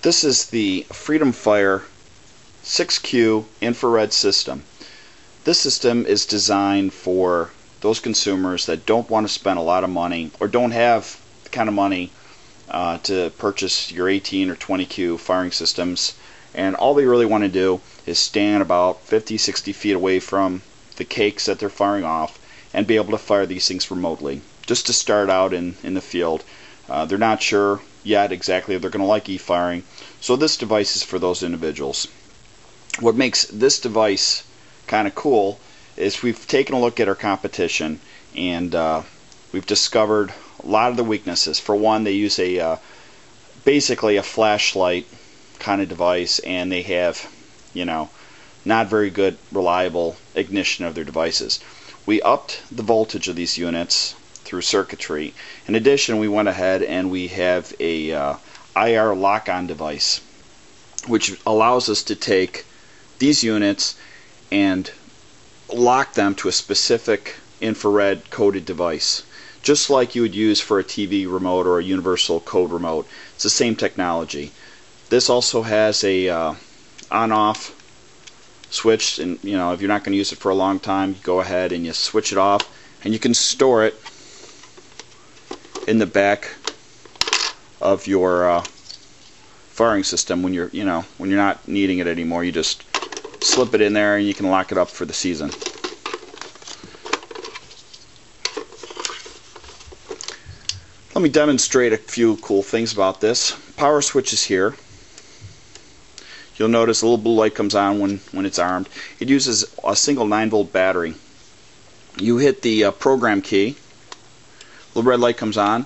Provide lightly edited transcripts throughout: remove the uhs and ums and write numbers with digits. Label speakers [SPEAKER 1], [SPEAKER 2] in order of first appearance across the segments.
[SPEAKER 1] This is the Freedom Fire 6Q infrared system. This system is designed for those consumers that don't want to spend a lot of money or don't have the kind of money to purchase your 18 or 20Q firing systems, and all they really want to do is stand about 50-60 feet away from the cakes that they're firing off and be able to fire these things remotely, just to start out in the field. They're not sure yet exactly if they're going to like e-firing, so this device is for those individuals. What makes this device kind of cool is we've taken a look at our competition, and we've discovered a lot of the weaknesses. For one, they use basically a flashlight kind of device, and they have, not very good reliable ignition of their devices. We upped the voltage of these units through circuitry. In addition, we went ahead and we have a IR lock-on device, which allows us to take these units and lock them to a specific infrared coded device, just like you would use for a TV remote or a universal code remote. It's the same technology. This also has a on-off switch, and if you're not going to use it for a long time, you go ahead and you switch it off, and you can store it in the back of your firing system when you're not needing it anymore. You just slip it in there and you can lock it up for the season. Let me demonstrate a few cool things about this. Power switch is here. You'll notice a little blue light comes on when it's armed. It uses a single 9-volt battery. You hit the program key, little red light comes on,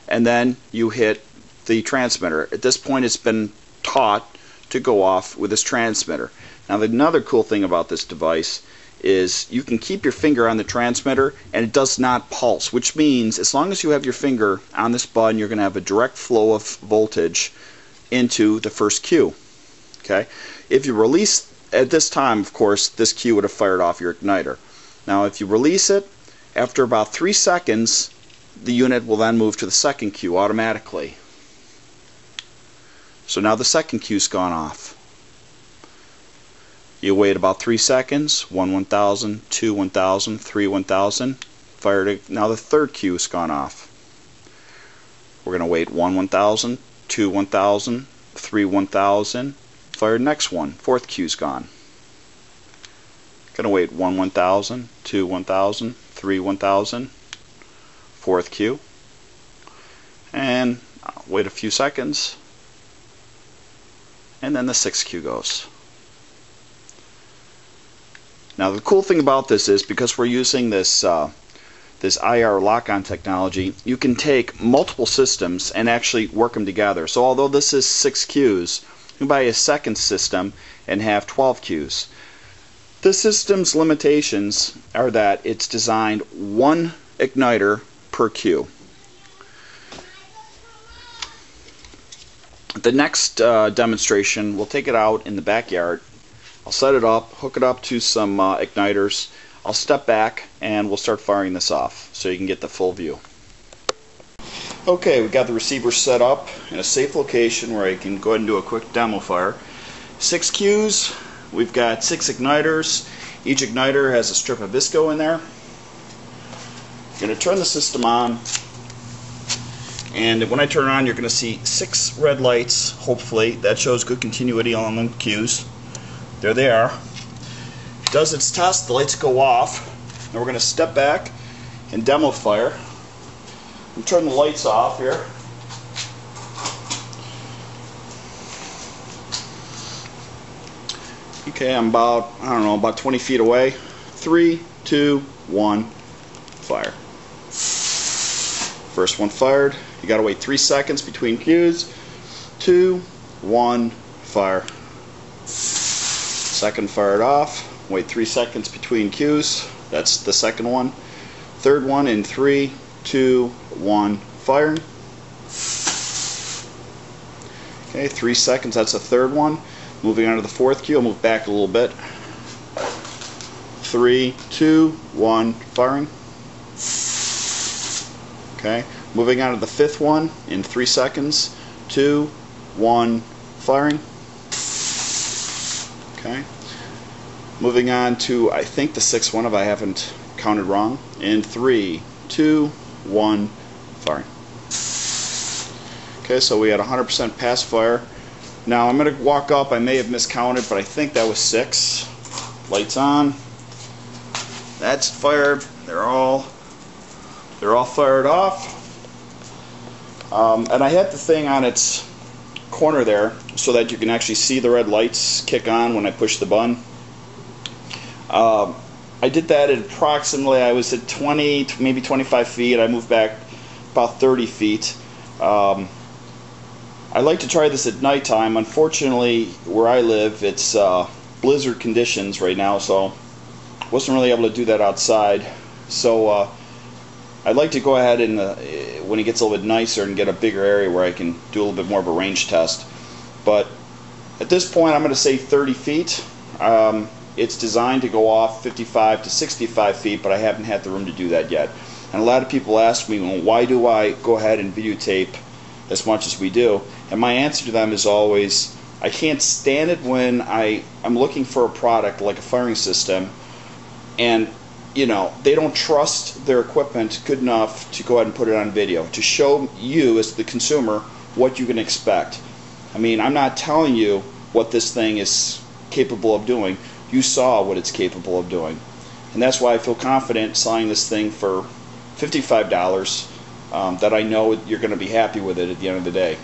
[SPEAKER 1] and then you hit the transmitter. At this point, it's been taught to go off with this transmitter. Now, another cool thing about this device is you can keep your finger on the transmitter and it does not pulse, which means as long as you have your finger on this button, you're going to have a direct flow of voltage into the first cue. Okay? If you release at this time, of course, this cue would have fired off your igniter. Now, if you release it, after about 3 seconds, the unit will then move to the second cue automatically. So now the second cue's gone off. You wait about 3 seconds, 1 1000, 2 1000, 3 1000, fired it. Now the third cue's gone off. We're going to wait 1 1000, 2 1000, 3 1000, fire the next one. Fourth cue's gone. Going to wait 1 1000, 2 1000, 3 1000, fourth cue, and wait a few seconds, and then the sixth cue goes. Now the cool thing about this is, because we're using this this IR lock-on technology, you can take multiple systems and actually work them together. So although this is 6 cues, you can buy a second system and have 12 cues. This system's limitations are that it's designed 1 igniter per cue. The next demonstration, we'll take it out in the backyard. I'll set it up, hook it up to some igniters. I'll step back and we'll start firing this off so you can get the full view. Okay, we've got the receiver set up in a safe location where I can go ahead and do a quick demo fire. 6 cues, we've got 6 igniters. Each igniter has a strip of visco in there. I'm going to turn the system on, and when I turn it on, you're going to see 6 red lights, hopefully. That shows good continuity on the cues. There they are. It does its test, the lights go off, and we're going to step back and demo fire. And turn the lights off here. Okay, I'm about 20 feet away. 3, 2, 1, fire. First one fired. You gotta wait 3 seconds between cues. 2, 1, fire. Second fired off. Wait 3 seconds between cues. That's the second one. Third one in 3, 2, 1, fire. Okay, 3 seconds. That's the third one. Moving on to the fourth cue, I'll move back a little bit. 3, 2, 1, firing. Okay, moving on to the fifth one in 3 seconds. 2, 1, firing. Okay. Moving on to, I think, the sixth one if I haven't counted wrong. In 3, 2, 1, firing. Okay, so we had 100% pass fire. Now I'm going to walk up. I may have miscounted, but I think that was 6. Lights on. That's fired. They're all fired off. And I had the thing on its corner there so that you can actually see the red lights kick on when I push the button. I did that at approximately, I was at 20, maybe 25 feet. I moved back about 30 feet. I like to try this at nighttime. Unfortunately, where I live, it's blizzard conditions right now, so wasn't really able to do that outside. So I'd like to go ahead and when it gets a little bit nicer and get a bigger area where I can do a little bit more of a range test. But at this point, I'm going to say 30 feet. It's designed to go off 55 to 65 feet, but I haven't had the room to do that yet. And a lot of people ask me, well, why do I go ahead and videotape as much as we do? And my answer to them is always, I can't stand it when I'm looking for a product like a firing system and they don't trust their equipment good enough to go ahead and put it on video, to show you as the consumer what you can expect. I mean, I'm not telling you what this thing is capable of doing. You saw what it's capable of doing. And that's why I feel confident selling this thing for $55, that I know you're going to be happy with it at the end of the day.